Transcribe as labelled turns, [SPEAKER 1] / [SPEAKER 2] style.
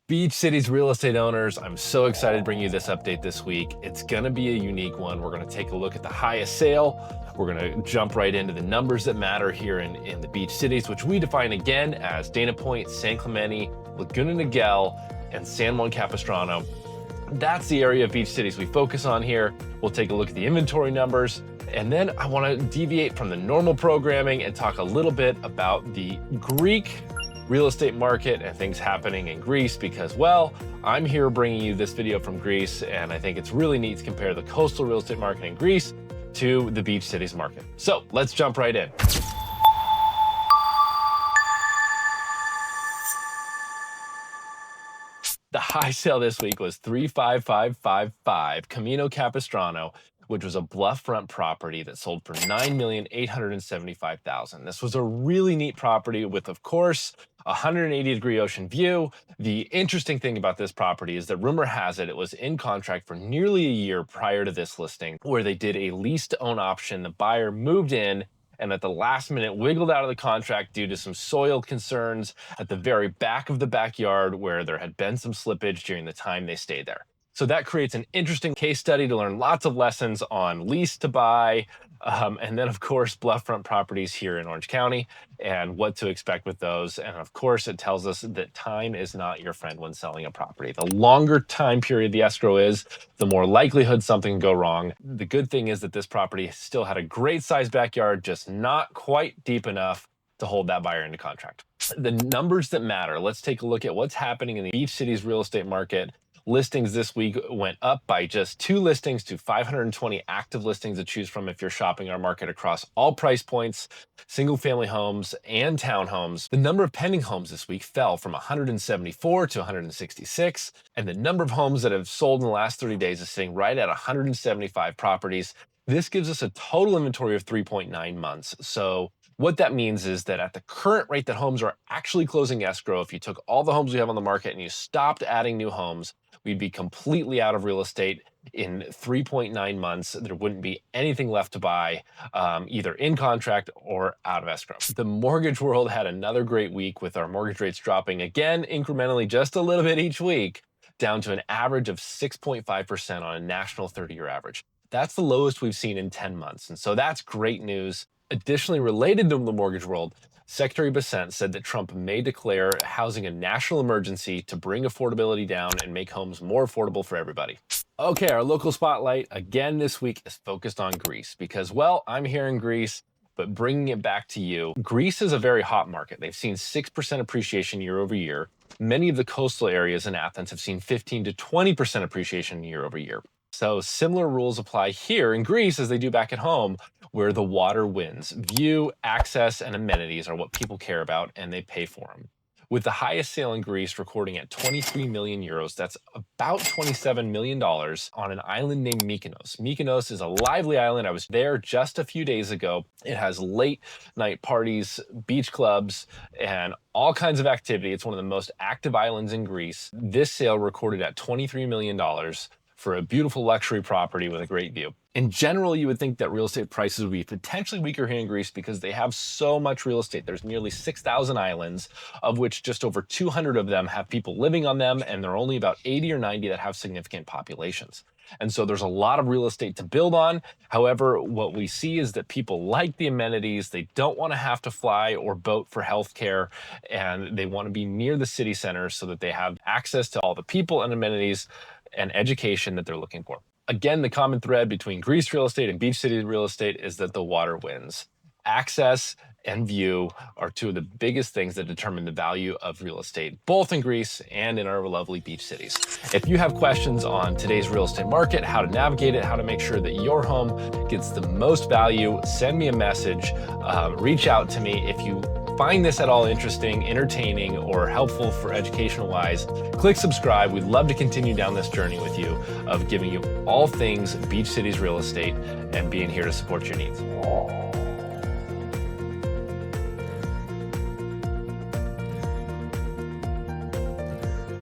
[SPEAKER 1] Beach cities real estate owners, I'm so excited to bring you this update this week. It's gonna be a unique one. We're gonna take a look at the highest sale. We're gonna jump right into the numbers that matter here in the beach cities, which we define again as Dana Point, San Clemente, Laguna Niguel, and San Juan Capistrano. That's the area of beach cities we focus on here. We'll take a look at the inventory numbers, and then I wanna deviate from the normal programming and talk a little bit about the Greek real estate market and things happening in Greece because, well, I'm here bringing you this video from Greece, and I think it's really neat to compare the coastal real estate market in Greece to the beach cities market. So let's jump right in. The high sale this week was 35555 Camino Capistrano, which was a bluff-front property that sold for $9,875,000. This was a really neat property with, of course, a 180-degree ocean view. The interesting thing about this property is that rumor has it was in contract for nearly a year prior to this listing, where they did a lease-to-own option. The buyer moved in and at the last minute wiggled out of the contract due to some soil concerns at the very back of the backyard where there had been some slippage during the time they stayed there. So that creates an interesting case study to learn lots of lessons on lease to buy, and then of course bluff-front properties here in Orange County and what to expect with those. And of course it tells us that time is not your friend when selling a property. The longer time period the escrow is, the more likelihood something can go wrong. The good thing is that this property still had a great sized backyard, just not quite deep enough to hold that buyer into contract. The numbers that matter, let's take a look at what's happening in the beach cities real estate market. Listings this week went up by just 2 listings to 520 active listings to choose from if you're shopping our market across all price points, single family homes and townhomes. The number of pending homes this week fell from 174 to 166, and the number of homes that have sold in the last 30 days is sitting right at 175 properties. This gives us a total inventory of 3.9 months. So what that means is that at the current rate that homes are actually closing escrow, if you took all the homes we have on the market and you stopped adding new homes, we'd be completely out of real estate in 3.9 months. There wouldn't be anything left to buy, either in contract or out of escrow. The mortgage world had another great week with our mortgage rates dropping again incrementally just a little bit each week, down to an average of 6.5% on a national 30-year average. That's the lowest we've seen in 10 months. And so that's great news. Additionally, related to the mortgage world, Secretary Bessent said that Trump may declare housing a national emergency to bring affordability down and make homes more affordable for everybody. Okay, our local spotlight again this week is focused on Greece because, well, I'm here in Greece, but bringing it back to you, Greece is a very hot market. They've seen 6% appreciation year over year. Many of the coastal areas in Athens have seen 15 to 20% appreciation year over year. So similar rules apply here in Greece as they do back at home, where the water wins. View, access, and amenities are what people care about, and they pay for them. With the highest sale in Greece recording at 23 million euros, that's about $27 million on an island named Mykonos. Mykonos is a lively island. I was there just a few days ago. It has late night parties, beach clubs, and all kinds of activity. It's one of the most active islands in Greece. This sale recorded at $23 million for a beautiful luxury property with a great view. In general, you would think that real estate prices would be potentially weaker here in Greece because they have so much real estate. There's nearly 6,000 islands, of which just over 200 of them have people living on them, and there are only about 80 or 90 that have significant populations. And so there's a lot of real estate to build on. However, what we see is that people like the amenities. They don't want to have to fly or boat for healthcare, and they want to be near the city center so that they have access to all the people and amenities and education that they're looking for. Again, the common thread between Greece real estate and beach city real estate is that the water wins. Access and view are two of the biggest things that determine the value of real estate, both in Greece and in our lovely beach cities. If you have questions on today's real estate market, how to navigate it, how to make sure that your home gets the most value, send me a message, reach out to me. If you find this at all interesting, entertaining, or helpful for educational wise, click subscribe. We'd love to continue down this journey with you of giving you all things beach cities real estate and being here to support your needs.